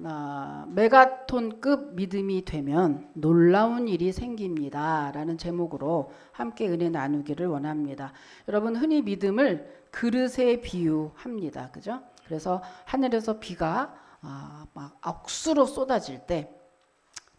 메가톤급 믿음이 되면 놀라운 일이 생깁니다 라는 제목으로 함께 은혜 나누기를 원합니다. 여러분, 흔히 믿음을 그릇에 비유합니다. 그죠? 그래서 하늘에서 비가 막 억수로 쏟아질 때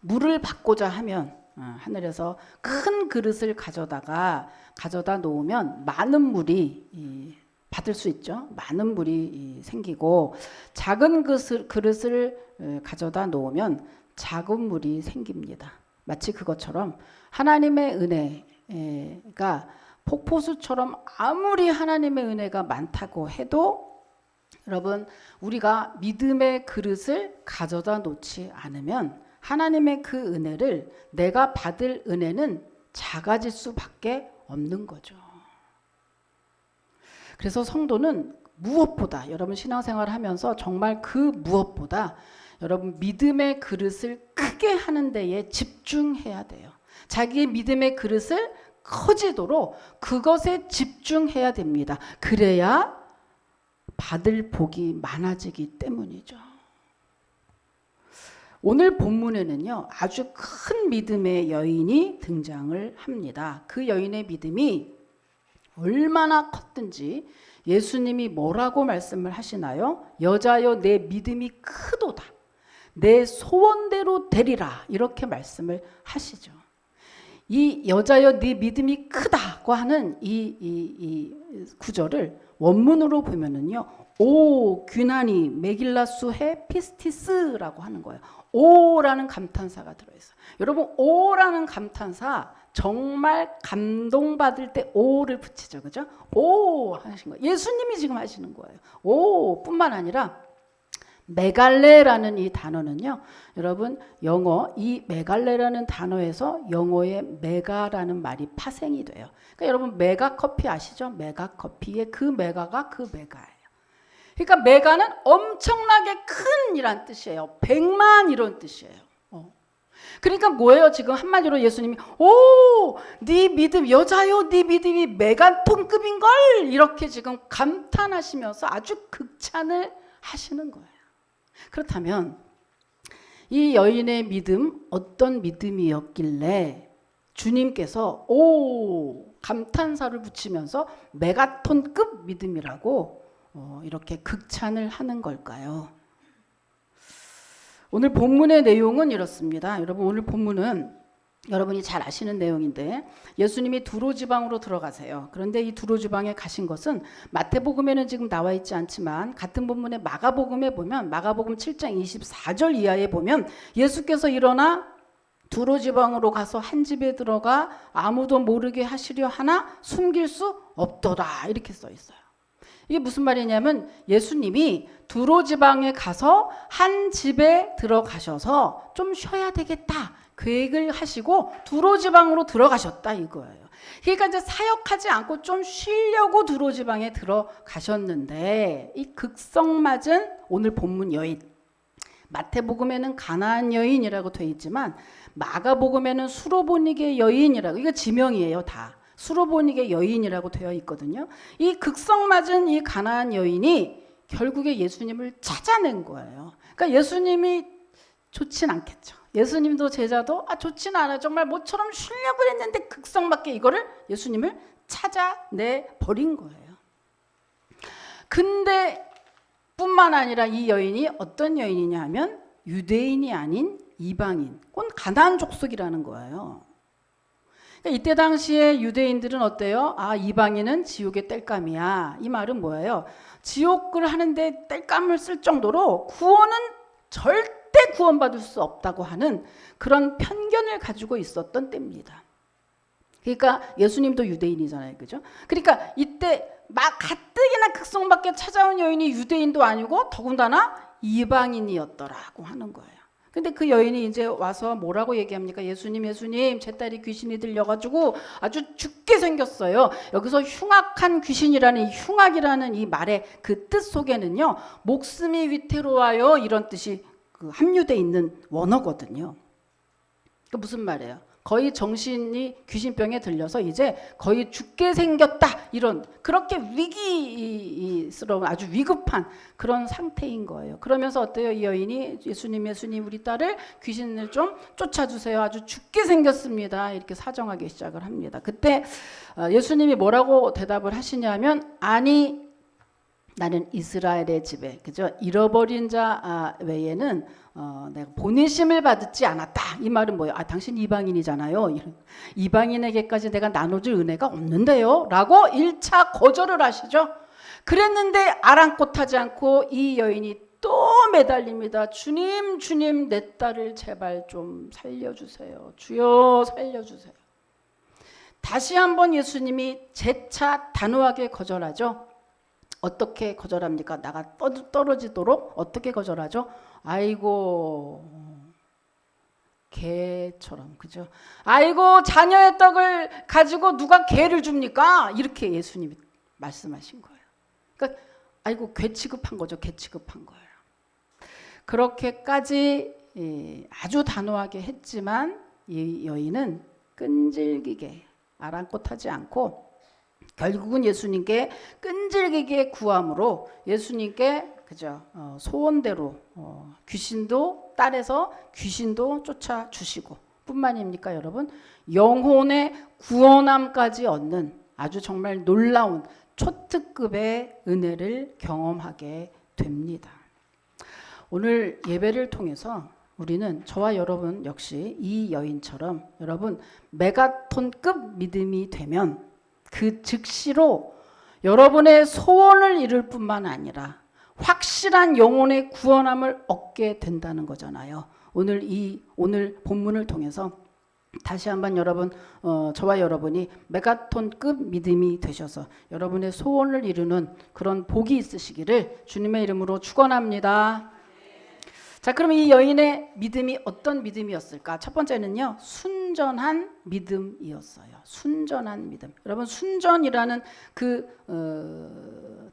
물을 받고자 하면 하늘에서 큰 그릇을 가져다 놓으면 많은 물이 받을 수 있죠. 많은 물이 생기고, 작은 그릇을 가져다 놓으면 작은 물이 생깁니다. 마치 그것처럼 하나님의 은혜가 폭포수처럼 아무리 하나님의 은혜가 많다고 해도 여러분, 우리가 믿음의 그릇을 가져다 놓지 않으면 하나님의 그 은혜를, 내가 받을 은혜는 작아질 수밖에 없는 거죠. 그래서 성도는 무엇보다, 여러분 신앙생활을 하면서 정말 그 무엇보다 여러분 믿음의 그릇을 크게 하는 데에 집중해야 돼요. 자기의 믿음의 그릇을 커지도록 그것에 집중해야 됩니다. 그래야 받을 복이 많아지기 때문이죠. 오늘 본문에는요, 아주 큰 믿음의 여인이 등장을 합니다. 그 여인의 믿음이 얼마나 컸든지 예수님이 뭐라고 말씀을 하시나요? 여자여, 내 믿음이 크도다. 내 소원대로 되리라. 이렇게 말씀을 하시죠. 이 여자여, 네 믿음이 크다고 하는 이 구절을 원문으로 보면은요, 오 귀나니 메길라수헤 피스티스라고 하는 거예요. 오라는 감탄사가 들어있어요. 여러분, 오라는 감탄사 정말 감동받을 때 오를 붙이죠. 그죠? 오 하신 거예요. 예수님이 지금 하시는 거예요. 오 뿐만 아니라 메갈레라는 이 단어는요, 여러분 영어 이 메갈레라는 단어에서 영어의 메가라는 말이 파생이 돼요. 그러니까 여러분 메가커피 아시죠? 메가커피의 그 메가가 그 메가예요. 그러니까 메가는 엄청나게 큰 이란 뜻이에요. 100만 이런 뜻이에요. 그러니까 뭐예요? 지금 한마디로 예수님이 오, 네 믿음, 여자요, 네 믿음이 메가톤급인걸, 이렇게 지금 감탄하시면서 아주 극찬을 하시는 거예요. 그렇다면 이 여인의 믿음, 어떤 믿음이었길래 주님께서 오 감탄사를 붙이면서 메가톤급 믿음이라고 이렇게 극찬을 하는 걸까요? 오늘 본문의 내용은 이렇습니다. 여러분, 오늘 본문은 여러분이 잘 아시는 내용인데, 예수님이 두로 지방으로 들어가세요. 그런데 이 두로 지방에 가신 것은 마태복음에는 지금 나와 있지 않지만 같은 본문의 마가복음에 보면, 마가복음 7장 24절 이하에 보면 예수께서 일어나 두로 지방으로 가서 한 집에 들어가 아무도 모르게 하시려 하나 숨길 수 없더라, 이렇게 써 있어요. 이게 무슨 말이냐면 예수님이 두로 지방에 가서 한 집에 들어가셔서 좀 쉬어야 되겠다 계획을 하시고 두로 지방으로 들어가셨다 이거예요. 그러니까 이제 사역하지 않고 좀 쉬려고 두로 지방에 들어가셨는데, 이 극성맞은 오늘 본문 여인, 마태복음에는 가나안 여인이라고 되어 있지만 마가복음에는 수로보니게 여인이라고, 이거 지명이에요. 다 수로보니게 여인이라고 되어 있거든요. 이 극성맞은 이 가나안 여인이 결국에 예수님을 찾아낸 거예요. 그러니까 예수님이 좋진 않겠죠. 예수님도 제자도 좋진 않아요. 정말 모처럼 쉬려고 했는데 극성맞게 이거를 예수님을 찾아내 버린 거예요. 근데 뿐만 아니라 이 여인이 어떤 여인이냐 하면 유대인이 아닌 이방인, 그건 가나안 족속이라는 거예요. 이때 당시에 유대인들은 어때요? 이방인은 지옥의 땔감이야. 이 말은 뭐예요? 지옥을 하는데 땔감을 쓸 정도로 구원은 절대 구원받을 수 없다고 하는 그런 편견을 가지고 있었던 때입니다. 그러니까 예수님도 유대인이잖아요. 그죠? 그러니까 이때 막 가뜩이나 극성맞게 찾아온 여인이 유대인도 아니고 더군다나 이방인이었더라고 하는 거예요. 근데 그 여인이 이제 와서 뭐라고 얘기합니까? 예수님, 제 딸이 귀신이 들려가지고 아주 죽게 생겼어요. 여기서 흉악한 귀신이라는, 이 흉악이라는 이 말의 그 뜻 속에는요, 목숨이 위태로워요, 이런 뜻이 그 함유되어 있는 원어거든요. 그 무슨 말이에요? 거의 정신이 귀신병에 들려서 이제 거의 죽게 생겼다 이런 그렇게 위기스러운 아주 위급한 그런 상태인 거예요. 그러면서 어때요? 이 여인이 예수님 우리 딸을 귀신을 좀 쫓아주세요. 아주 죽게 생겼습니다. 이렇게 사정하기 시작을 합니다. 그때 예수님이 뭐라고 대답을 하시냐면 아니 나는 이스라엘의 집에 그죠? 잃어버린 자 외에는 내가 보내심을 받지 않았다. 이 말은 뭐예요? 당신 이방인이잖아요. 이방인에게까지 내가 나눠줄 은혜가 없는데요. 라고 1차 거절을 하시죠. 그랬는데 아랑곳하지 않고 이 여인이 또 매달립니다. 주님 내 딸을 제발 좀 살려주세요. 주여 살려주세요. 다시 한번 예수님이 재차 단호하게 거절하죠. 어떻게 거절합니까? 나가 떨어지도록 어떻게 거절하죠? 아이고 개처럼 그죠? 아이고 자녀의 떡을 가지고 누가 개를 줍니까? 이렇게 예수님이 말씀하신 거예요. 그러니까 아이고 개 취급한 거죠. 개 취급한 거예요. 그렇게까지 아주 단호하게 했지만 이 여인은 끈질기게 아랑곳하지 않고 결국은 예수님께 끈질기게 구함으로 예수님께 그죠 소원대로 귀신도 딸에서 귀신도 쫓아 주시고 뿐만입니까 여러분 영혼의 구원함까지 얻는 아주 정말 놀라운 초특급의 은혜를 경험하게 됩니다. 오늘 예배를 통해서 우리는 저와 여러분 역시 이 여인처럼 여러분 메가톤급 믿음이 되면 그 즉시로 여러분의 소원을 이룰 뿐만 아니라 확실한 영혼의 구원함을 얻게 된다는 거잖아요. 오늘 본문을 통해서 다시 한번 여러분 저와 여러분이 메가톤급 믿음이 되셔서 여러분의 소원을 이루는 그런 복이 있으시기를 주님의 이름으로 축원합니다. 자, 그럼 이 여인의 믿음이 어떤 믿음이었을까? 첫 번째는요, 순전한 믿음이었어요. 순전한 믿음. 여러분, 순전이라는 그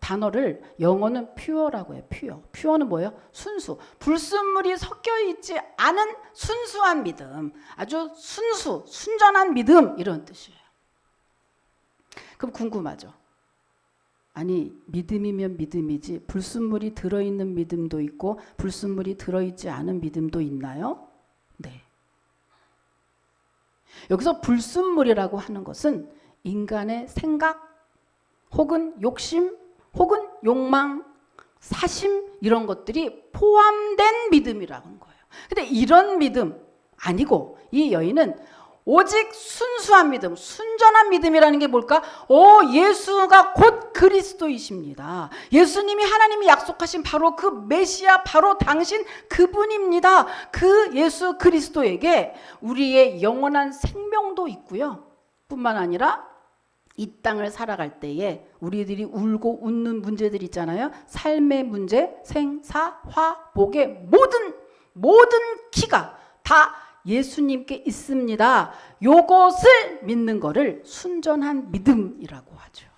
단어를 영어는 퓨어라고 해요. 퓨어. 퓨어는 뭐예요? 순수. 불순물이 섞여 있지 않은 순수한 믿음. 아주 순전한 믿음 이런 뜻이에요. 그럼 궁금하죠? 아니 믿음이면 믿음이지 불순물이 들어있는 믿음도 있고 불순물이 들어있지 않은 믿음도 있나요? 네. 여기서 불순물이라고 하는 것은 인간의 생각 혹은 욕심 혹은 욕망 사심 이런 것들이 포함된 믿음이라고 하는 거예요. 근데 이런 믿음 아니고 이 여인은 오직 순수한 믿음, 순전한 믿음이라는 게 뭘까? 예수가 곧 그리스도이십니다. 예수님이 하나님이 약속하신 바로 그 메시아, 바로 당신 그분입니다. 그 예수 그리스도에게 우리의 영원한 생명도 있고요. 뿐만 아니라 이 땅을 살아갈 때에 우리들이 울고 웃는 문제들 있잖아요. 삶의 문제, 생사, 화, 복의 모든 키가 다 예수님께 있습니다. 요것을 믿는 거를 순전한 믿음이라고 하죠.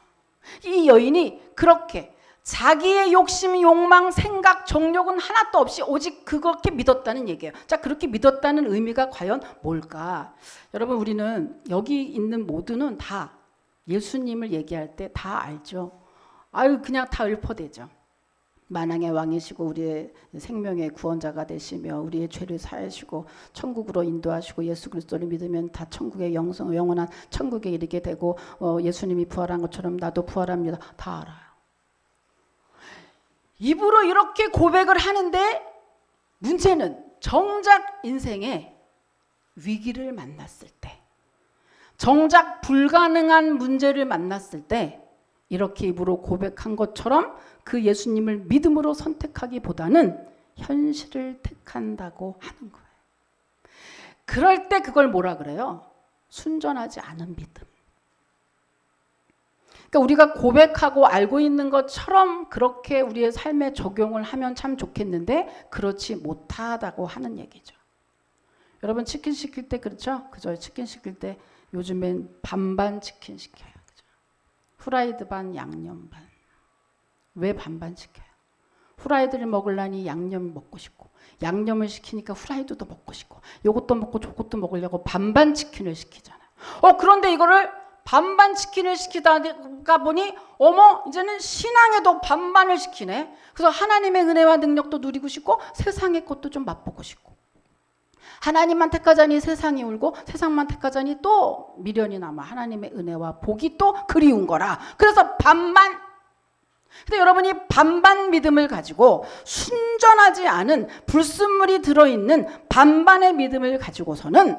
이 여인이 그렇게 자기의 욕심, 욕망, 생각, 정욕은 하나도 없이 오직 그렇게 믿었다는 얘기예요. 자, 그렇게 믿었다는 의미가 과연 뭘까? 여러분, 우리는 여기 있는 모두는 다 예수님을 얘기할 때 다 알죠. 그냥 다 읊어대죠. 만왕의 왕이시고 우리의 생명의 구원자가 되시며 우리의 죄를 사하시고 천국으로 인도하시고 예수 그리스도를 믿으면 다 천국의 영원한 천국에 이르게 되고 예수님이 부활한 것처럼 나도 부활합니다. 다 알아요. 입으로 이렇게 고백을 하는데 문제는 정작 인생에 위기를 만났을 때 정작 불가능한 문제를 만났을 때 이렇게 입으로 고백한 것처럼 그 예수님을 믿음으로 선택하기보다는 현실을 택한다고 하는 거예요. 그럴 때 그걸 뭐라 그래요? 순전하지 않은 믿음. 그러니까 우리가 고백하고 알고 있는 것처럼 그렇게 우리의 삶에 적용을 하면 참 좋겠는데 그렇지 못하다고 하는 얘기죠. 여러분 치킨 시킬 때 그렇죠? 그죠? 치킨 시킬 때 요즘엔 반반 치킨 시켜요. 그죠? 후라이드 반 양념 반. 왜 반반 시켜요? 후라이드를 먹으려니 양념 먹고 싶고, 양념을 시키니까 후라이드도 먹고 싶고, 요것도 먹고 저것도 먹으려고 반반 치킨을 시키잖아요. 그런데 이거를 반반 치킨을 시키다가 보니 어머, 이제는 신앙에도 반반을 시키네. 그래서 하나님의 은혜와 능력도 누리고 싶고 세상의 것도 좀 맛보고 싶고, 하나님만 택하자니 세상이 울고 세상만 택하자니 또 미련이 남아 하나님의 은혜와 복이 또 그리운 거라. 그래서 반반. 근데 여러분이 반반 믿음을 가지고 순전하지 않은 불순물이 들어있는 반반의 믿음을 가지고서는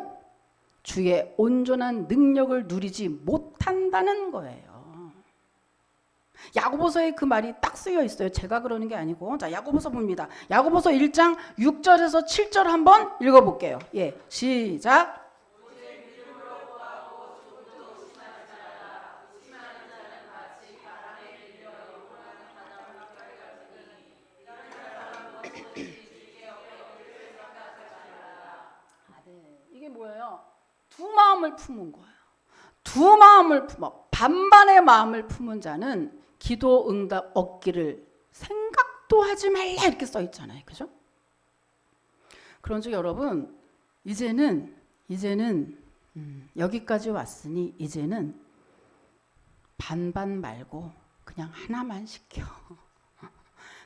주의 온전한 능력을 누리지 못한다는 거예요. 야고보서에 그 말이 딱 쓰여 있어요. 제가 그러는 게 아니고. 자, 야고보서 봅니다. 야고보서 1장 6절에서 7절 한번 읽어볼게요. 예, 시작. 이게 뭐예요? 두 마음을 품은 거예요. 두 마음을 품어. 반반의 마음을 품은 자는 기도 응답 얻기를 생각도 하지 말라 이렇게 써 있잖아요. 그죠? 그런즉 여러분, 이제는 여기까지 왔으니 이제는 반반 말고 그냥 하나만 시켜.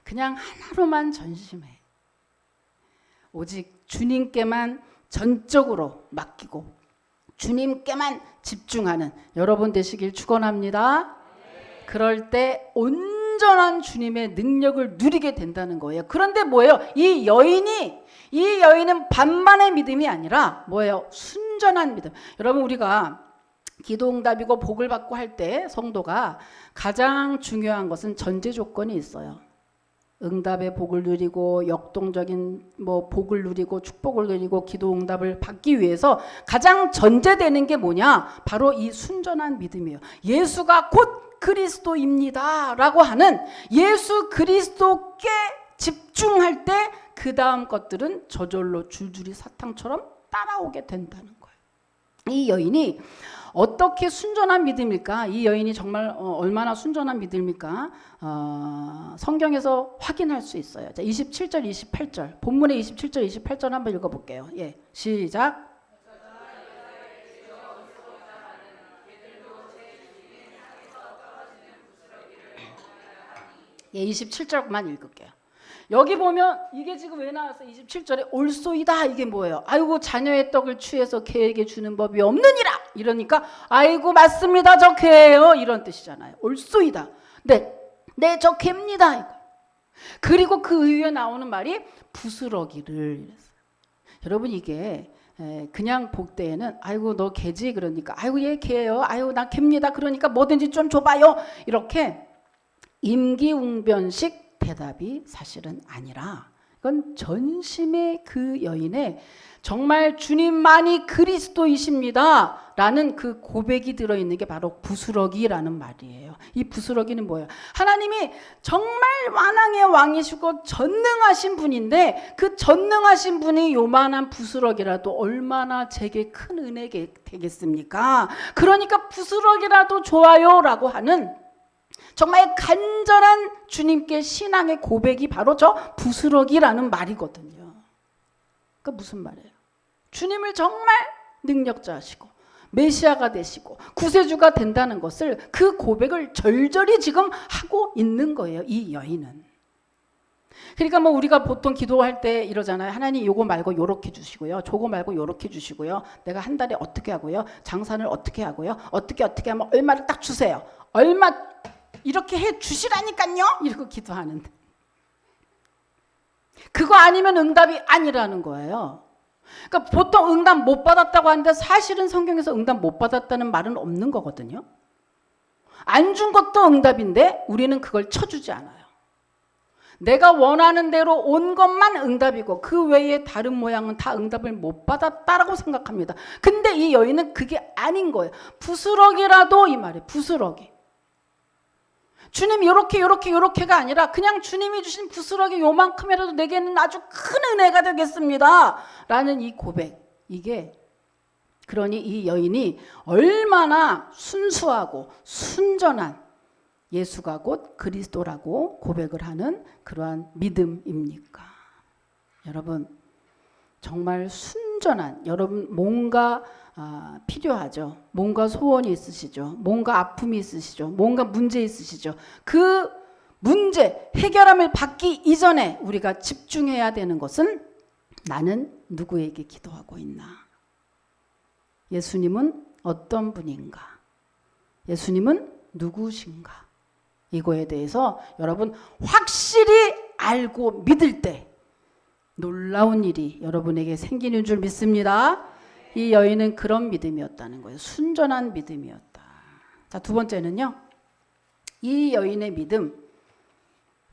그냥 하나로만 전심해. 오직 주님께만 전적으로 맡기고 주님께만 집중하는 여러분 되시길 축원합니다. 그럴 때 온전한 주님의 능력을 누리게 된다는 거예요. 그런데 뭐예요? 이 여인은 반반의 믿음이 아니라 뭐예요? 순전한 믿음. 여러분, 우리가 기도응답이고 복을 받고 할 때 성도가 가장 중요한 것은 전제 조건이 있어요. 응답의 복을 누리고 역동적인 복을 누리고 축복을 누리고 기도응답을 받기 위해서 가장 전제되는 게 뭐냐? 바로 이 순전한 믿음이에요. 예수가 곧 그리스도입니다 라고 하는 예수 그리스도께 집중할 때 그 다음 것들은 저절로 줄줄이 사탕처럼 따라오게 된다는 거예요. 이 여인이 어떻게 순전한 믿음일까? 이 여인이 정말 얼마나 순전한 믿음일까? 성경에서 확인할 수 있어요. 자, 27절, 28절. 본문의 27절, 28절 한번 읽어볼게요. 예, 시작. 예, 27절만 읽을게요. 여기 보면 이게 지금 왜 나왔어요? 27절에 올소이다. 이게 뭐예요? 아이고, 자녀의 떡을 취해서 개에게 주는 법이 없느니라. 이러니까 아이고, 맞습니다. 저 개예요. 이런 뜻이잖아요. 올소이다. 네, 저 개입니다. 이거. 그리고 그 위에 나오는 말이 부스러기를 이랬어요. 여러분, 이게 그냥 볼 때에는 아이고, 너 개지? 그러니까 아이고, 얘 개예요. 아이고, 나 개입니다. 그러니까 뭐든지 좀 줘봐요. 이렇게 임기응변식 대답이 사실은 아니라 이건 전심의 그 여인의 정말 주님만이 그리스도이십니다 라는 그 고백이 들어있는 게 바로 부스러기라는 말이에요. 이 부스러기는 뭐예요? 하나님이 정말 만왕의 왕이시고 전능하신 분인데 그 전능하신 분이 요만한 부스러기라도 얼마나 제게 큰 은혜가 되겠습니까? 그러니까 부스러기라도 좋아요 라고 하는 정말 간절한 주님께 신앙의 고백이 바로 저 부스러기라는 말이거든요. 그러니까 무슨 말이에요? 주님을 정말 능력자시고 메시아가 되시고 구세주가 된다는 것을 그 고백을 절절히 지금 하고 있는 거예요. 이 여인은. 그러니까 우리가 보통 기도할 때 이러잖아요. 하나님 요거 말고 요렇게 주시고요. 저거 말고 요렇게 주시고요. 내가 한 달에 어떻게 하고요. 장사를 어떻게 하고요. 어떻게 하면 얼마를 딱 주세요. 얼마 이렇게 해 주시라니까요. 이러고 기도하는데 그거 아니면 응답이 아니라는 거예요. 그러니까 보통 응답 못 받았다고 하는데 사실은 성경에서 응답 못 받았다는 말은 없는 거거든요. 안 준 것도 응답인데 우리는 그걸 쳐주지 않아요. 내가 원하는 대로 온 것만 응답이고 그 외에 다른 모양은 다 응답을 못 받았다라고 생각합니다. 근데 이 여인은 그게 아닌 거예요. 부스러기라도 이 말이에요. 부스러기. 주님 요렇게가 아니라 그냥 주님이 주신 부스러기 요만큼이라도 내게는 아주 큰 은혜가 되겠습니다 라는 이 고백. 이게 그러니 이 여인이 얼마나 순수하고 순전한 예수가 곧 그리스도라고 고백을 하는 그러한 믿음입니까? 여러분 정말 순전한, 여러분 뭔가 필요하죠. 뭔가 소원이 있으시죠. 뭔가 아픔이 있으시죠. 뭔가 문제 있으시죠. 그 문제 해결함을 받기 이전에 우리가 집중해야 되는 것은 나는 누구에게 기도하고 있나? 예수님은 어떤 분인가? 예수님은 누구신가? 이거에 대해서 여러분 확실히 알고 믿을 때 놀라운 일이 여러분에게 생기는 줄 믿습니다. 이 여인은 그런 믿음이었다는 거예요. 순전한 믿음이었다. 자, 두 번째는요. 이 여인의 믿음,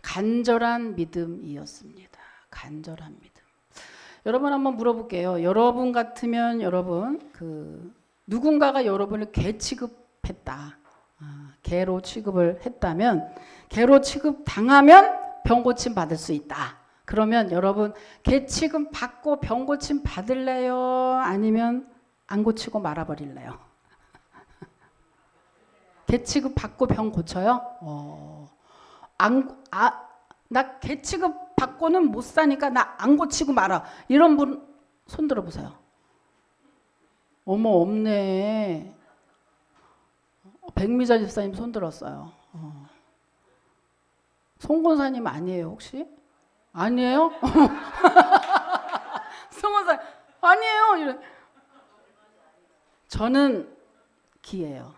간절한 믿음이었습니다. 간절한 믿음. 여러분 한번 물어볼게요. 여러분 같으면 여러분 누군가가 여러분을 개 취급했다. 개로 취급을 했다면, 개로 취급 당하면 병고침 받을 수 있다. 그러면 여러분 개 취급 받고 병고침 받을래요? 아니면 안 고치고 말아버릴래요? 개 취급 받고 병 고쳐요? 나 개 취급 받고는 못 사니까 나 안 고치고 말아. 이런 분 손 들어보세요. 어머 없네. 백미자 집사님 손 들었어요. 송 권사님 아니에요 혹시? 아니에요? 송 권사님 아니에요. 이런. 저는 기예요.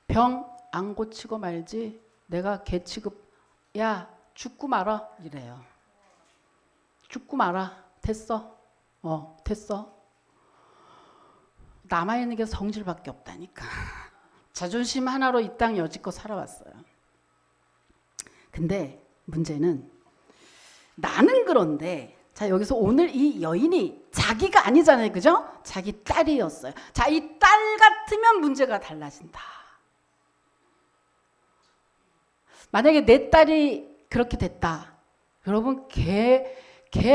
병 안 고치고 말지 내가 개 취급 야 죽고 말아 이래요. 죽고 말아. 됐어. 됐어. 남아있는 게 성질밖에 없다니까. 자존심 하나로 이 땅 여지껏 살아왔어요. 근데 문제는 나는 그런데 자 여기서 오늘 이 여인이 자기가 아니잖아요. 그죠? 자기 딸이었어요. 자, 이 딸 같으면 문제가 달라진다. 만약에 내 딸이 그렇게 됐다. 여러분 개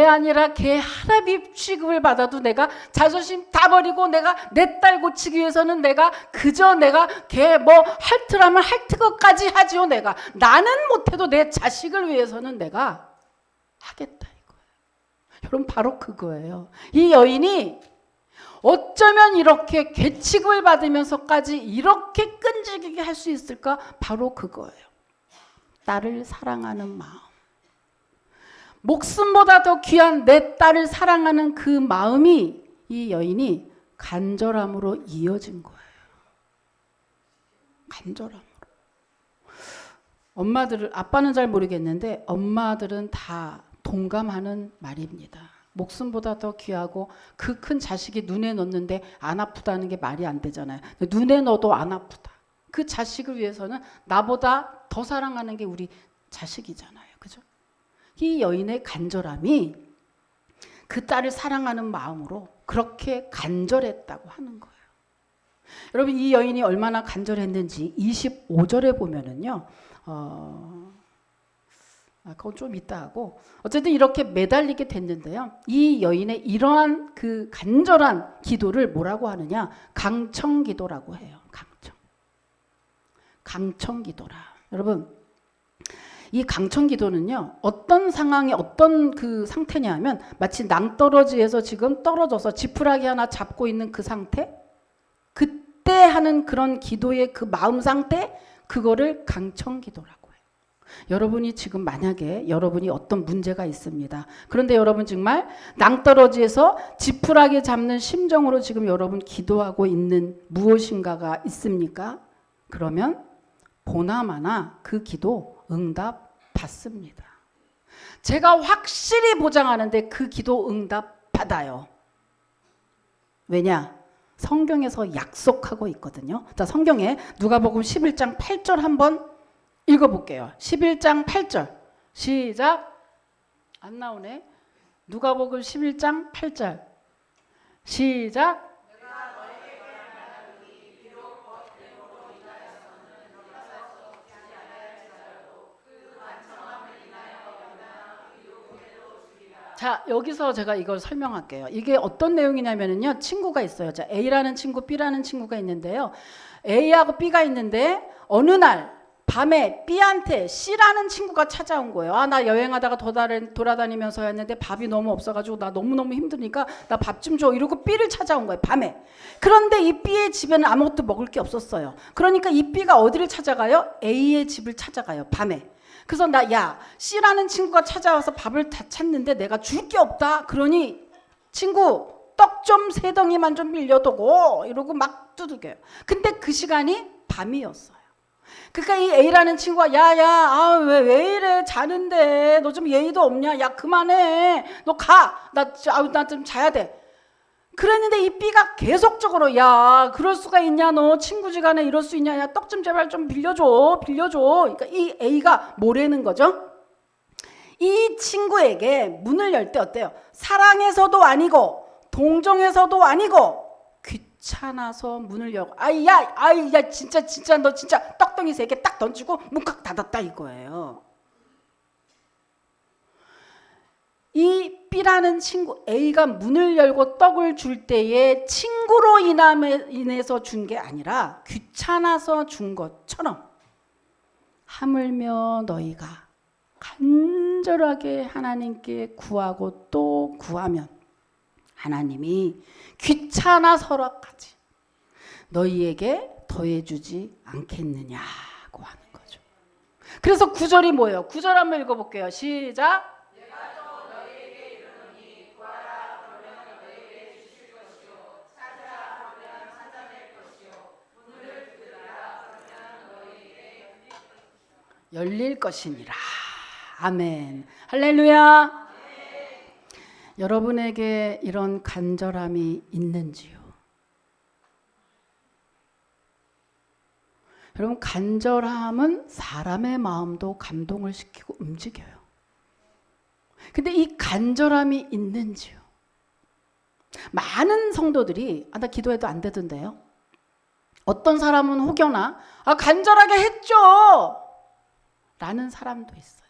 아니라 개 하나비 취급을 받아도 내가 자존심 다 버리고 내가 내 딸 고치기 위해서는 내가 그저 내가 개 뭐 할트라면 할트 것까지 하지요. 내가 나는 못해도 내 자식을 위해서는 내가 하겠다 이거예요. 여러분 바로 그거예요. 이 여인이 어쩌면 이렇게 개 취급을 받으면서까지 이렇게 끈질기게 할 수 있을까? 바로 그거예요. 딸을 사랑하는 마음. 목숨보다 더 귀한 내 딸을 사랑하는 그 마음이 이 여인이 간절함으로 이어진 거예요. 간절함으로. 엄마들을, 아빠는 잘 모르겠는데 엄마들은 다 동감하는 말입니다. 목숨보다 더 귀하고 그 큰 자식이 눈에 넣는데 안 아프다는 게 말이 안 되잖아요. 눈에 넣어도 안 아프다. 그 자식을 위해서는 나보다 더 사랑하는 게 우리 자식이잖아요. 그죠? 이 여인의 간절함이 그 딸을 사랑하는 마음으로 그렇게 간절했다고 하는 거예요. 여러분 이 여인이 얼마나 간절했는지 25절에 보면은요. 그건 좀 이따 하고 어쨌든 이렇게 매달리게 됐는데요. 이 여인의 이러한 그 간절한 기도를 뭐라고 하느냐? 강청기도라고 해요. 강청기도라. 여러분 이 강청기도는요. 어떤 상황에 어떤 그 상태냐 면 마치 낭떠러지에서 지금 떨어져서 지푸라기 하나 잡고 있는 그 상태, 그때 하는 그런 기도의 그 마음 상태, 그거를 강청기도라고 해요. 여러분이 지금 만약에 여러분이 어떤 문제가 있습니다. 그런데 여러분 정말 낭떠러지에서 지푸라기 잡는 심정으로 지금 여러분 기도하고 있는 무엇인가가 있습니까? 그러면 보나마나 그 기도 응답 받습니다. 제가 확실히 보장하는데 그 기도 응답 받아요. 왜냐? 성경에서 약속하고 있거든요. 자, 성경에 누가복음 11장 8절 한번 읽어볼게요. 11장 8절 시작. 안 나오네. 누가복음 11장 8절 시작. 자, 여기서 제가 이걸 설명할게요. 이게 어떤 내용이냐면요. 친구가 있어요. 자, A라는 친구, B라는 친구가 있는데요. A하고 B가 있는데 어느 날 밤에 B한테 C라는 친구가 찾아온 거예요. 아, 나 여행하다가 돌아다니면서 했는데 밥이 너무 없어가지고 나 너무너무 힘드니까 나 밥 좀 줘. 이러고 B를 찾아온 거예요. 밤에. 그런데 이 B의 집에는 아무것도 먹을 게 없었어요. 그러니까 이 B가 어디를 찾아가요? A의 집을 찾아가요. 밤에. 그래서 야, C라는 친구가 찾아와서 밥을 다 찾는데 내가 줄 게 없다. 그러니 친구 떡 좀 3덩이만 좀 빌려두고 이러고 막 두들겨요. 근데 그 시간이 밤이었어요. 그러니까 이 A라는 친구가 야야 왜 이래 자는데 너 좀 예의도 없냐 야 그만해 너 가 나 좀 자야 돼. 그랬는데 이 B가 계속적으로 야 그럴 수가 있냐 너 친구지간에 이럴 수 있냐 야 떡 좀 제발 좀 빌려줘. 그러니까 이 A가 뭐라는 거죠? 이 친구에게 문을 열 때 어때요? 사랑해서도 아니고 동정해서도 아니고 귀찮아서 문을 열고 야 진짜 너 진짜 떡덩이 3개 딱 던지고 문 칵 닫았다 이거예요. 이 B라는 친구 A가 문을 열고 떡을 줄 때에 친구로 인해서 준 게 아니라 귀찮아서 준 것처럼 하물며 너희가 간절하게 하나님께 구하고 또 구하면 하나님이 귀찮아서라까지 너희에게 더해주지 않겠느냐고 하는 거죠. 그래서 9절이 뭐예요? 9절 한번 읽어볼게요. 시작. 열릴 것이니라. 아멘. 할렐루야. 여러분에게 이런 간절함이 있는지요? 여러분 간절함은 사람의 마음도 감동을 시키고 움직여요. 근데 이 간절함이 있는지요? 많은 성도들이 나 기도해도 안 되던데요. 어떤 사람은 혹여나 간절하게 했죠 라는 사람도 있어요.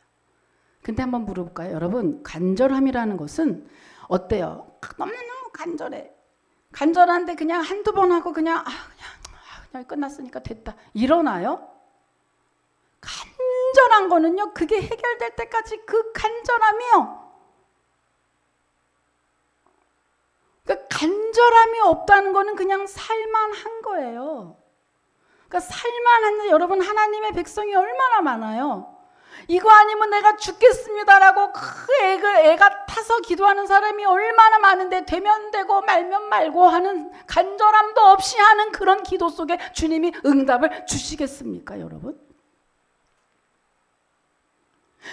근데 한번 물어볼까요? 여러분 간절함이라는 것은 어때요? 너무너무 간절해. 간절한데 그냥 한두 번 하고 그냥 끝났으니까 됐다. 이러나요? 간절한 거는요. 그게 해결될 때까지 그 간절함이요. 그러니까 간절함이 없다는 거는 그냥 살만한 거예요. 그러니까 살만한데 여러분 하나님의 백성이 얼마나 많아요. 이거 아니면 내가 죽겠습니다라고 애가 타서 기도하는 사람이 얼마나 많은데 되면 되고 말면 말고 하는 간절함도 없이 하는 그런 기도 속에 주님이 응답을 주시겠습니까 여러분?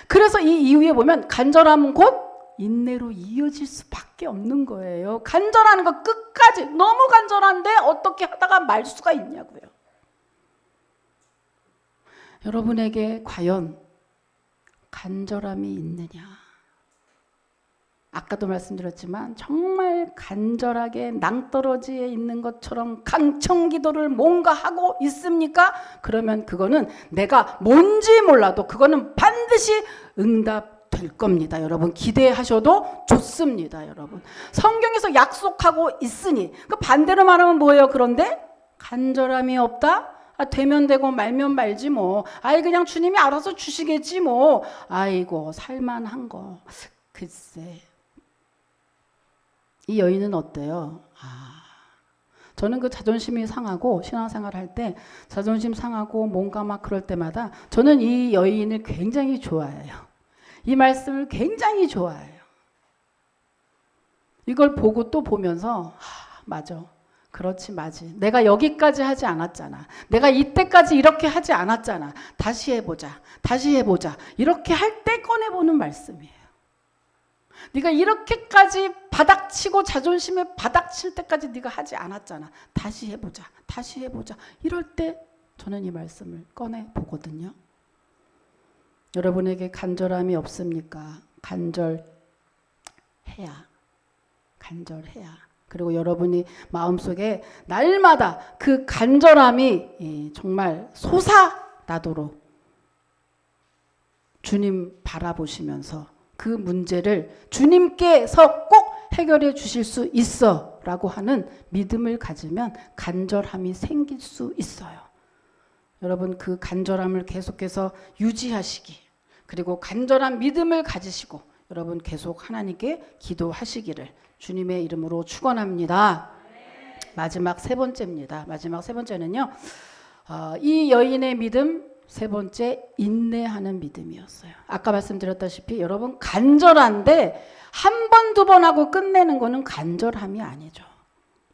그래서 이 이후에 보면 간절함은 곧 인내로 이어질 수밖에 없는 거예요. 간절하는 거 끝까지 너무 간절한데 어떻게 하다가 말 수가 있냐고요. 여러분에게 과연 간절함이 있느냐? 아까도 말씀드렸지만 정말 간절하게 낭떠러지에 있는 것처럼 강청기도를 뭔가 하고 있습니까? 그러면 그거는 내가 뭔지 몰라도 그거는 반드시 응답될 겁니다. 여러분 기대하셔도 좋습니다. 여러분 성경에서 약속하고 있으니 그 반대로 말하면 뭐예요? 그런데 간절함이 없다? 되면 되고 말면 말지 뭐. 그냥 주님이 알아서 주시겠지 뭐. 아이고 살만한 거. 글쎄. 이 여인은 어때요? 저는 그 자존심이 상하고 신앙생활 할 때 자존심 상하고 뭔가 막 그럴 때마다 저는 이 여인을 굉장히 좋아해요. 이 말씀을 굉장히 좋아해요. 이걸 보고 또 보면서 맞아. 그렇지 맞지. 내가 여기까지 하지 않았잖아. 내가 이때까지 이렇게 하지 않았잖아. 다시 해보자. 이렇게 할 때 꺼내보는 말씀이에요. 네가 이렇게까지 바닥치고 자존심에 바닥칠 때까지 네가 하지 않았잖아. 다시 해보자. 이럴 때 저는 이 말씀을 꺼내보거든요. 여러분에게 간절함이 없습니까? 간절해야. 그리고 여러분이 마음속에 날마다 그 간절함이 정말 솟아나도록 주님 바라보시면서 그 문제를 주님께서 꼭 해결해 주실 수 있어 라고 하는 믿음을 가지면 간절함이 생길 수 있어요. 여러분 그 간절함을 계속해서 유지하시기, 그리고 간절한 믿음을 가지시고 여러분 계속 하나님께 기도하시기를 주님의 이름으로 축원합니다. 마지막 세 번째입니다. 마지막 세 번째는요, 이 여인의 믿음, 세 번째 인내하는 믿음이었어요. 아까 말씀드렸다시피 여러분 간절한데 한 번, 두 번 하고 끝내는 거는 간절함이 아니죠.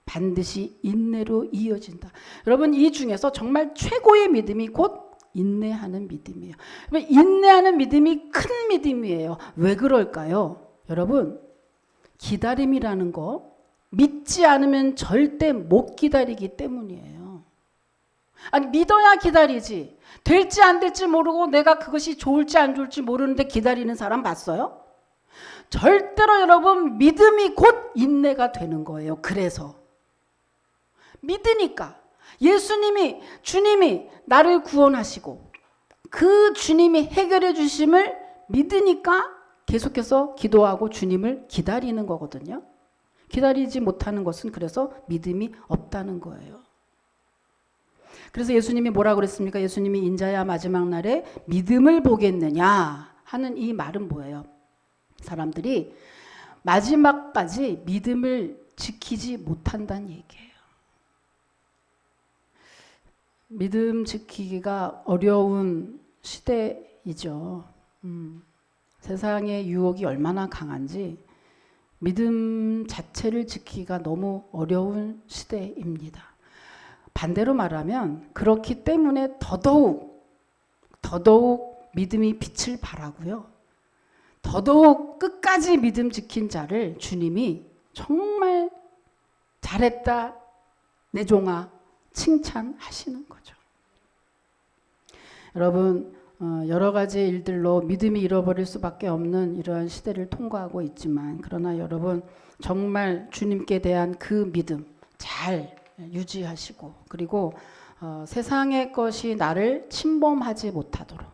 반드시 인내로 이어진다. 여러분 이 중에서 정말 최고의 믿음이 곧 인내하는 믿음이에요. 인내하는 믿음이 큰 믿음이에요. 왜 그럴까요? 여러분 기다림이라는 거 믿지 않으면 절대 못 기다리기 때문이에요. 아니 믿어야 기다리지. 될지 안 될지 모르고 내가 그것이 좋을지 안 좋을지 모르는데 기다리는 사람 봤어요? 절대로 여러분 믿음이 곧 인내가 되는 거예요. 그래서 믿으니까 예수님이 주님이 나를 구원하시고 그 주님이 해결해 주심을 믿으니까 계속해서 기도하고 주님을 기다리는 거거든요. 기다리지 못하는 것은 그래서 믿음이 없다는 거예요. 그래서 예수님이 뭐라고 그랬습니까? 예수님이 인자야 마지막 날에 믿음을 보겠느냐 하는 이 말은 뭐예요? 사람들이 마지막까지 믿음을 지키지 못한다는 얘기예요. 믿음 지키기가 어려운 시대이죠. 세상의 유혹이 얼마나 강한지 믿음 자체를 지키기가 너무 어려운 시대입니다. 반대로 말하면 그렇기 때문에 더더욱 믿음이 빛을 발하고요. 더더욱 끝까지 믿음 지킨 자를 주님이 정말 잘했다 내 종아 칭찬하시는 거죠. 여러분 여러 가지 일들로 믿음이 잃어버릴 수밖에 없는 이러한 시대를 통과하고 있지만 그러나 여러분 정말 주님께 대한 그 믿음 잘 유지하시고 그리고 세상의 것이 나를 침범하지 못하도록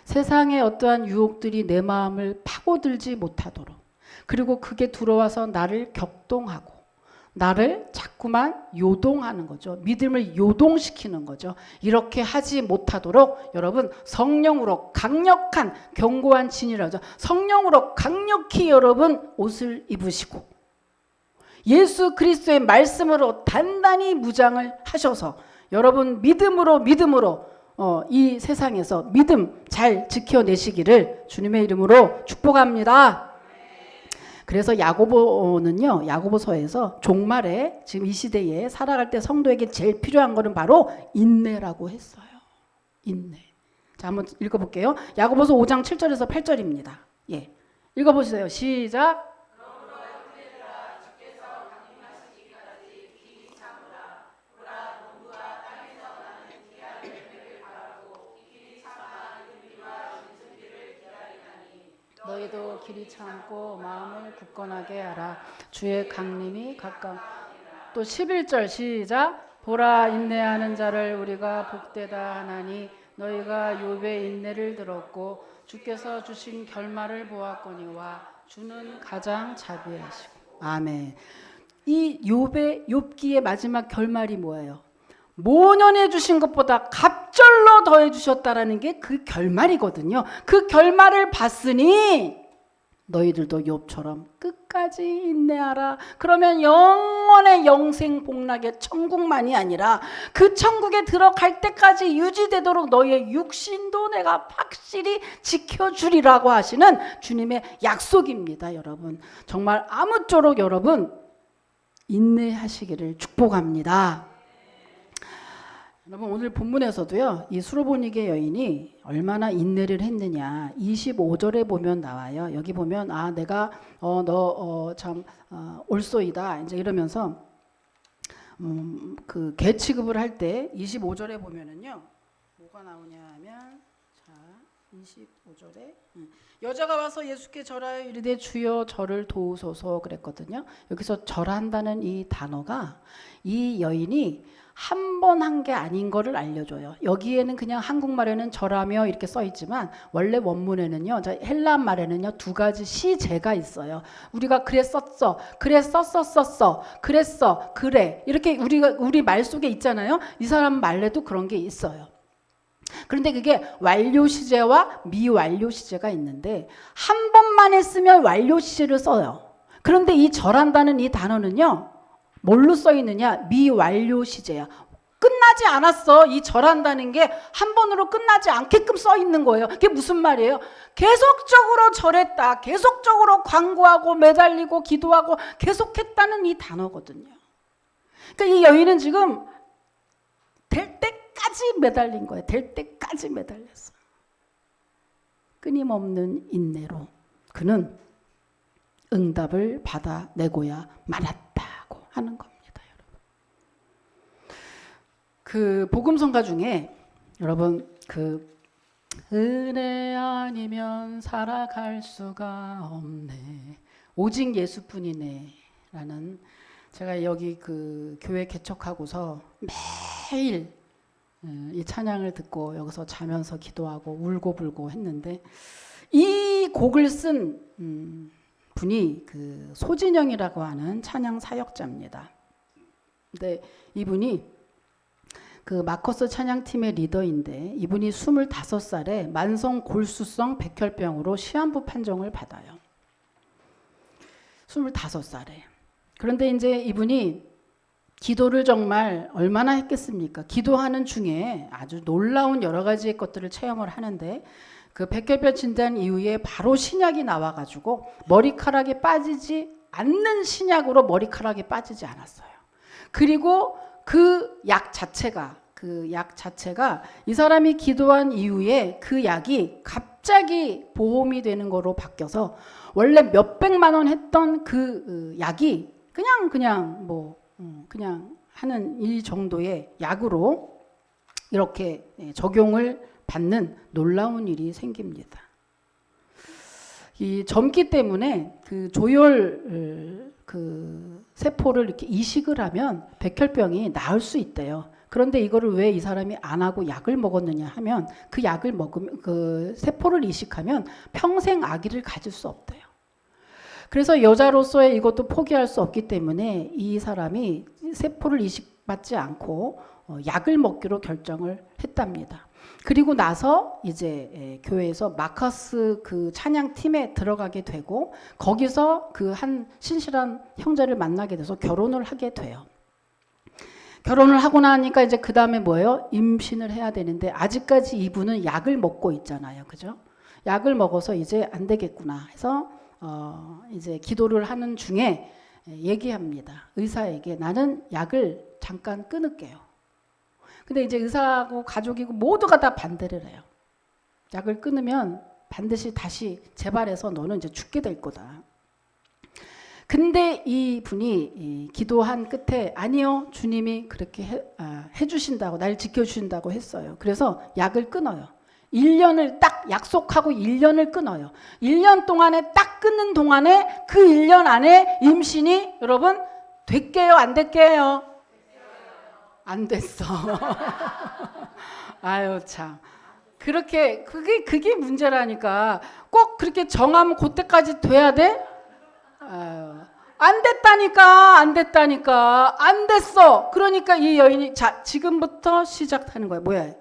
세상의 어떠한 유혹들이 내 마음을 파고들지 못하도록 그리고 그게 들어와서 나를 격동하고 나를 자꾸만 요동하는 거죠. 믿음을 요동시키는 거죠. 이렇게 하지 못하도록 여러분 성령으로 강력한 견고한 진이라죠. 성령으로 강력히 여러분 옷을 입으시고 예수 그리스도의 말씀으로 단단히 무장을 하셔서 여러분 믿음으로 이 세상에서 믿음 잘 지켜내시기를 주님의 이름으로 축복합니다. 그래서 야고보서에서 종말에 지금 이 시대에 살아갈 때 성도에게 제일 필요한 거는 바로 인내라고 했어요. 인내. 자, 한번 읽어볼게요. 야고보서 5장 7절에서 8절입니다. 예, 읽어보세요. 시작. 너희도 길이 참고 마음을 굳건하게 하라. 주의 강림이 가까워. 또 11절 시작. 보라 인내하는 자를 우리가 복되다 하나니 너희가 욥의 인내를 들었고 주께서 주신 결말을 보았거니와 주는 가장 자비하시고. 아멘. 이 욥기의 마지막 결말이 뭐예요? 모년해 주신 것보다 갑절로 더해 주셨다라는 게 그 결말이거든요. 그 결말을 봤으니 너희들도 욥처럼 끝까지 인내하라. 그러면 영원의 영생 복락의 천국만이 아니라 그 천국에 들어갈 때까지 유지되도록 너희의 육신도 내가 확실히 지켜주리라고 하시는 주님의 약속입니다. 여러분 정말 아무쪼록 여러분 인내하시기를 축복합니다. 여러분 오늘 본문에서도요. 이 수로보니게 여인이 얼마나 인내를 했느냐 25절에 보면 나와요. 여기 보면 내가 너 참 올소이다 이제 이러면서 그 개 취급을 할 때 25절에 보면은요. 뭐가 나오냐면 자 25절에 여자가 와서 예수께 절하여 이르되 주여 저를 도우소서 그랬거든요. 여기서 절한다는 이 단어가 이 여인이 한 번 한 게 아닌 거를 알려줘요. 여기에는 그냥 한국말에는 절하며 이렇게 써 있지만 원래 원문에는요, 헬라 말에는요 두 가지 시제가 있어요. 우리가 그랬었어, 그랬었었었어, 그랬어, 그래 이렇게 우리 말 속에 있잖아요. 이 사람 말에도 그런 게 있어요. 그런데 그게 완료 시제와 미완료 시제가 있는데 한 번만 했으면 완료 시제를 써요. 그런데 이 절한다는 이 단어는요. 뭘로 써 있느냐? 미완료 시제야. 끝나지 않았어. 이 절한다는 게 한 번으로 끝나지 않게끔 써 있는 거예요. 그게 무슨 말이에요? 계속적으로 절했다. 계속적으로 간구하고 매달리고 기도하고 계속했다는 이 단어거든요. 그러니까 이 여인은 지금 될 때까지 매달린 거예요. 될 때까지 매달렸어. 끊임없는 인내로 그는 응답을 받아내고야 말았다고 하는 겁니다. 그 복음성가 중에 여러분 그 은혜 아니면 살아갈 수가 없네 오직 예수뿐이네 라는 제가 여기 그 교회 개척하고서 매일 이 찬양을 듣고 여기서 자면서 기도하고 울고불고 했는데 이 곡을 쓴 분이 그 소진영이라고 하는 찬양 사역자입니다. 근데 이분이 그 마커스 찬양팀의 리더인데 이분이 25살에 만성 골수성 백혈병으로 시한부 판정을 받아요. 25살에. 그런데 이제 이분이 기도를 정말 얼마나 했겠습니까? 기도하는 중에 아주 놀라운 여러 가지 것들을 체험을 하는데 그 백혈병 진단 이후에 바로 신약이 나와가지고 머리카락이 빠지지 않는 신약으로 머리카락이 빠지지 않았어요. 그리고 그 약 자체가 이 사람이 기도한 이후에 그 약이 갑자기 보험이 되는 거로 바뀌어서 원래 몇백만 원 했던 그 약이 그냥 하는 이 정도의 약으로 이렇게 적용을 받는 놀라운 일이 생깁니다. 이 젊기 때문에 그 조혈 그 세포를 이렇게 이식을 하면 백혈병이 나을 수 있대요. 그런데 이거를 왜 이 사람이 안 하고 약을 먹었느냐 하면 그 약을 먹으면 그 세포를 이식하면 평생 아기를 가질 수 없대요. 그래서 여자로서의 이것도 포기할 수 없기 때문에 이 사람이 세포를 이식받지 않고 약을 먹기로 결정을 했답니다. 그리고 나서 이제 교회에서 마커스 그 찬양 팀에 들어가게 되고 거기서 그 한 신실한 형제를 만나게 돼서 결혼을 하게 돼요. 결혼을 하고 나니까 이제 그 다음에 뭐예요? 임신을 해야 되는데 아직까지 이분은 약을 먹고 있잖아요, 그죠? 약을 먹어서 이제 안 되겠구나 해서 이제 기도를 하는 중에 얘기합니다. 의사에게 나는 약을 잠깐 끊을게요. 근데 이제 의사하고 가족이고 모두가 다 반대를 해요. 약을 끊으면 반드시 다시 재발해서 너는 이제 죽게 될 거다. 근데 이 분이 기도한 끝에 아니요, 주님이 그렇게 해주신다고, 날 지켜주신다고 했어요. 그래서 약을 끊어요. 1년을 딱 약속하고 1년을 끊어요. 1년 동안에 딱 끊는 동안에 그 1년 안에 임신이 여러분 됐게요, 안 됐게요? 안 됐어. 아유 참. 그렇게 그게 문제라니까. 꼭 그렇게 정하면 그때까지 돼야 돼? 아유, 안 됐다니까. 안 됐어. 그러니까 이 여인이 자 지금부터 시작하는 거야. 뭐야?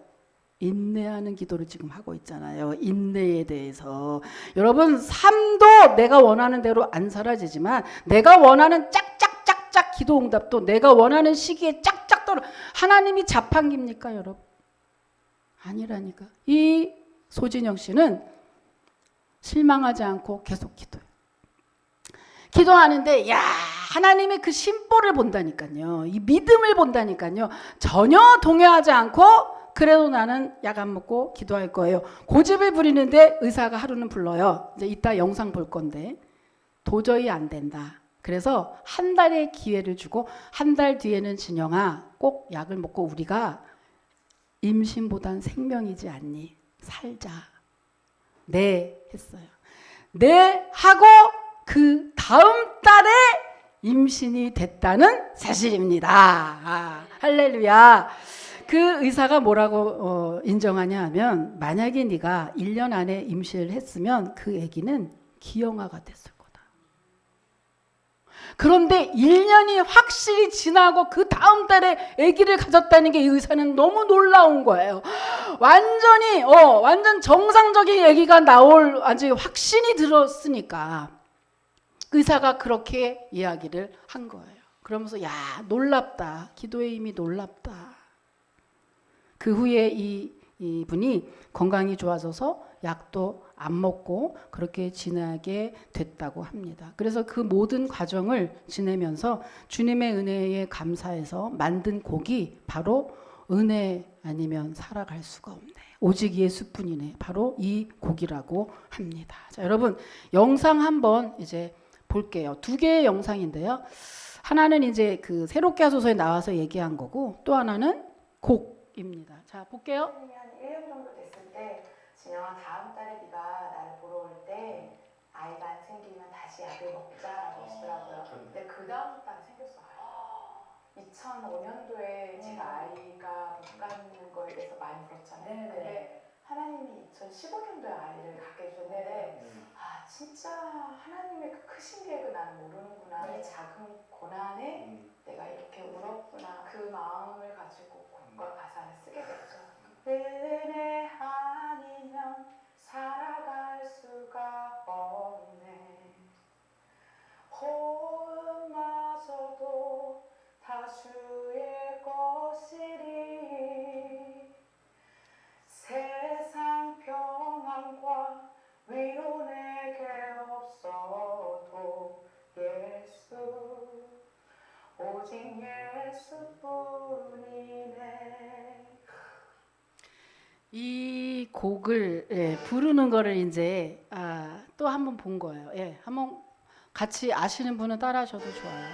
인내하는 기도를 지금 하고 있잖아요. 인내에 대해서. 여러분 삶도 내가 원하는 대로 안 사라지지만 내가 원하는 짝짝짝짝 기도 응답도 내가 원하는 시기에 짝짝 떨어. 하나님이 자판기입니까 여러분? 아니라니까. 이 소진영 씨는 실망하지 않고 계속 기도해요. 기도하는데 야 하나님의 그 심보를 본다니까요. 이 믿음을 본다니까요. 전혀 동요하지 않고 그래도 나는 약 안 먹고 기도할 거예요. 고집을 부리는데 의사가 하루는 불러요. 이제 이따 영상 볼 건데 도저히 안 된다. 그래서 한 달의 기회를 주고 한 달 뒤에는 진영아 꼭 약을 먹고 우리가 임신보단 생명이지 않니? 살자. 네 했어요. 네 하고 그 다음 달에 임신이 됐다는 사실입니다. 할렐루야. 그 의사가 뭐라고 인정하냐 하면 만약에 네가 1년 안에 임신을 했으면 그 아기는 기형아가 됐을 거다. 그런데 1년이 확실히 지나고 그 다음 달에 아기를 가졌다는 게 이 의사는 너무 놀라운 거예요. 완전히 완전 정상적인 아기가 나올 아주 확신이 들었으니까 의사가 그렇게 이야기를 한 거예요. 그러면서 야, 놀랍다. 기도의 힘이 놀랍다. 그 후에 이분이 건강이 좋아져서 약도 안 먹고 그렇게 지나게 됐다고 합니다. 그래서 그 모든 과정을 지내면서 주님의 은혜에 감사해서 만든 곡이 바로 은혜 아니면 살아갈 수가 없네. 오직 예수뿐이네. 바로 이 곡이라고 합니다. 자, 여러분 영상 한번 이제 볼게요. 두 개의 영상인데요. 하나는 이제 그 새롭게 하소서에 나와서 얘기한 거고 또 하나는 곡입니다. 자, 볼게요. 한 1년 정도 됐을 때 진영아 다음 달에 네가 나를 보러 올 때 아이가 안 생기면 다시 약을 먹자라고 하시더라고요. 근데 그 다음 달에 생겼어요. 2005년도에 제가 아이가 못 갖는 거에 대해서 많이 물었잖아요. 근데 하나님이 2015년도에 아이를 갖게 해주셨는데 진짜 하나님의 그 크신 계획을 나는 모르는구나. 이 작은 고난에 내가 이렇게 울었구나. 그 마음을 가지고 곡과 가사를 쓰게 됐죠. 은혜 아니면 살아갈 수가 없네. 호흡마저도 다 주의 것이리. 세상 평안과 위로 내게 없어도 예수, 오직 예수뿐이네. 이 곡을 부르는 거를 이제 또 한번 본 거예요. 한번 같이 아시는 분은 따라하셔도 좋아요.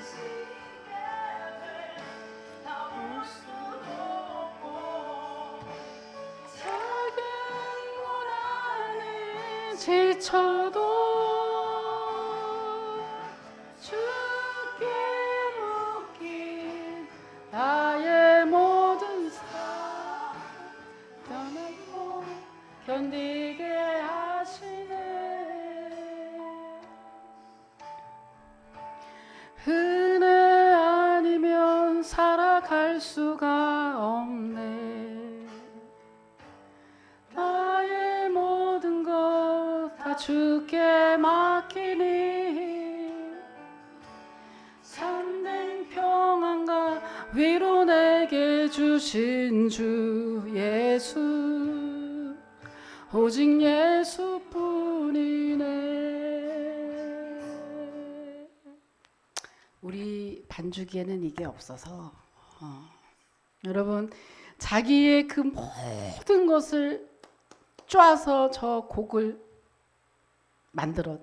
작은 고난에 지쳐도 주께 맡긴 나의 모든 삶 변하고 견디게 하시네. 은혜 아니면 살아갈 수가 없네. 나의 모든 것 다 주께 맡기니 참된 평안과 위로 내게 주신 주 예수, 오직 예수뿐이네. 우리 반주기에는 이게 없어서 여러분 자기의 그 모든 것을 쪼아서 저 곡을 만들었.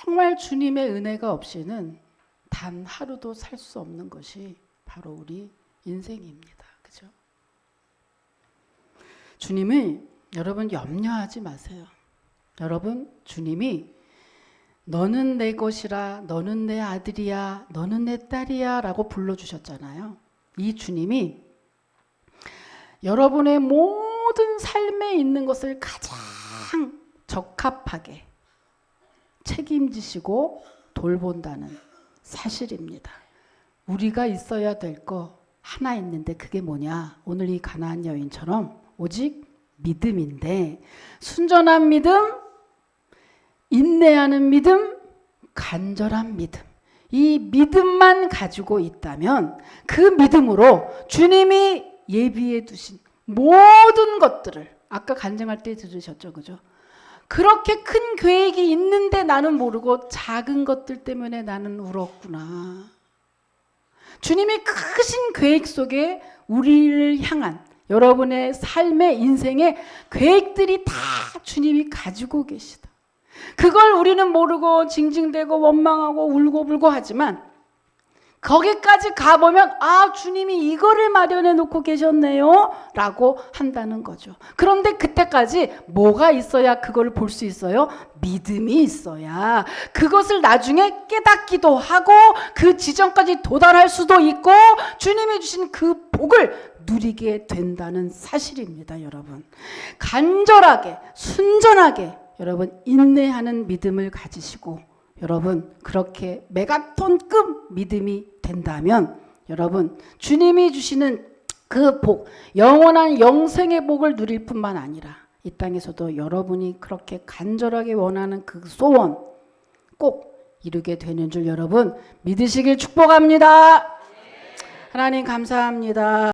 정말 주님의 은혜가 없이는 단 하루도 살 수 없는 것이 바로 우리 인생입니다. 그죠? 주님을 여러분 염려하지 마세요. 여러분 주님이 너는 내 것이라, 너는 내 아들이야, 너는 내 딸이야 라고 불러주셨잖아요. 이 주님이 여러분의 모든 삶에 있는 것을 가장 적합하게 책임지시고 돌본다는 사실입니다. 우리가 있어야 될 거 하나 있는데 그게 뭐냐? 오늘 이 가나안 여인처럼 오직 믿음인데, 순전한 믿음, 인내하는 믿음, 간절한 믿음, 이 믿음만 가지고 있다면 그 믿음으로 주님이 예비해 두신 모든 것들을, 아까 간증할 때 들으셨죠, 그죠? 그렇게 큰 계획이 있는데 나는 모르고 작은 것들 때문에 나는 울었구나. 주님이 크신 계획 속에 우리를 향한 여러분의 삶의 인생의 계획들이 다 주님이 가지고 계시다. 그걸 우리는 모르고 징징대고 원망하고 울고불고 하지만 거기까지 가보면 주님이 이거를 마련해 놓고 계셨네요 라고 한다는 거죠. 그런데 그때까지 뭐가 있어야 그걸 볼 수 있어요? 믿음이 있어야 그것을 나중에 깨닫기도 하고 그 지점까지 도달할 수도 있고 주님이 주신 그 복을 누리게 된다는 사실입니다. 여러분, 간절하게 순전하게 여러분 인내하는 믿음을 가지시고 여러분 그렇게 메가톤급 믿음이 된다면 여러분 주님이 주시는 그 복, 영원한 영생의 복을 누릴 뿐만 아니라 이 땅에서도 여러분이 그렇게 간절하게 원하는 그 소원 꼭 이루게 되는 줄 여러분 믿으시길 축복합니다. 하나님 감사합니다.